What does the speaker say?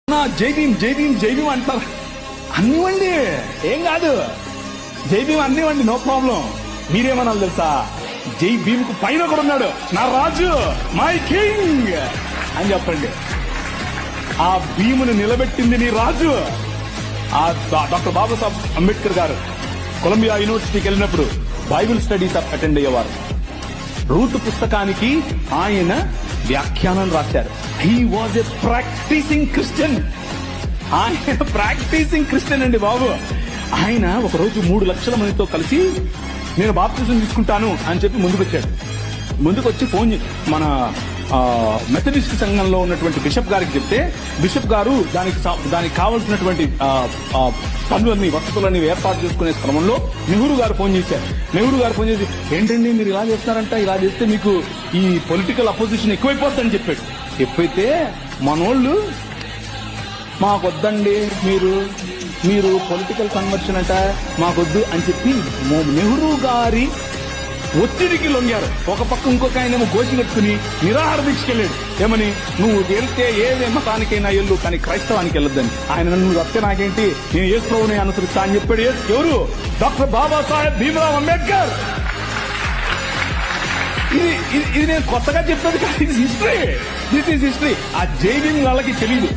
జై భీమ్ జై భీమ్ జై భీమ్ అంటారు. అన్నివ్వండి, ఏం కాదు. జై భీమ్ అన్నివ్వండి, నో ప్రాబ్లం. మీరేమనాలి తెలుసా? జై భీమ్ కు పైన కూడా ఉన్నాడు, నా రాజు, మై కింగ్ అని చెప్పండి. ఆ భీముని నిలబెట్టింది నీ రాజు. ఆ డాక్టర్ బాబాసాహెబ్ అంబేద్కర్ గారు కొలంబియా యూనివర్సిటీకి వెళ్ళినప్పుడు బైబిల్ స్టడీస్ అటెండ్ అయ్యేవారు. రూత్ పుస్తకానికి ఆయన వ్యాఖ్యానం రాశారు. He was a practising Christian. ఆయన ప్రాక్టీసింగ్ క్రిస్టియన్ అండి బాబు. ఆయన ఒకరోజు 3 లక్షల మందితో కలిసి నేను బాప్తిజం తీసుకుంటాను అని చెప్పి ముందుకు వచ్చి ఫోన్ మన మెథడిస్ట్ సంఘంలో ఉన్నటువంటి బిషప్ గారికి చెప్తే, బిషప్ గారు దానికి కావాల్సినటువంటి పనులన్నీ, వసతులన్నీ ఏర్పాటు చేసుకునే క్రమంలో నెహ్రూ గారు ఫోన్ చేశారు. నెహ్రూ గారు ఫోన్ చేసి, ఏంటండి మీరు ఇలా చేస్తున్నారంట, ఇలా చేస్తే మీకు ఈ పొలిటికల్ అపోజిషన్ ఎక్కువైపోతుందని చెప్పాడు. ఎప్పుడైతే మనోళ్ళు మాకొద్దండి, మీరు పొలిటికల్ కన్వర్షన్ అంట మాకొద్దు అని చెప్పి నెహ్రూ గారి ఒత్తిడికి లొంగారు. ఒక పక్క ఇంకొక ఆయనేమో గోషి కట్టుకుని నిరాహార దీక్షకెళ్ళాడు. ఏమని, నువ్వు వెళ్తే ఏ మతానికైనా వెళ్ళు, కానీ క్రైస్తవానికి వెళ్ళొద్దని. ఆయన నువ్వు వస్తే నాకేంటి, నేను యేసు ప్రభువుని అనుసరిస్తా అని చెప్పాడు. ఎవరు? డాక్టర్ బాబాసాహెబ్ భీమ్రావ్ అంబేద్కర్. ఇది నేను కొత్తగా చెప్పేది కాదు, దిస్ ఈస్ హిస్టరీ. ఆ జై భీమ్ వాళ్ళకి తెలియదు.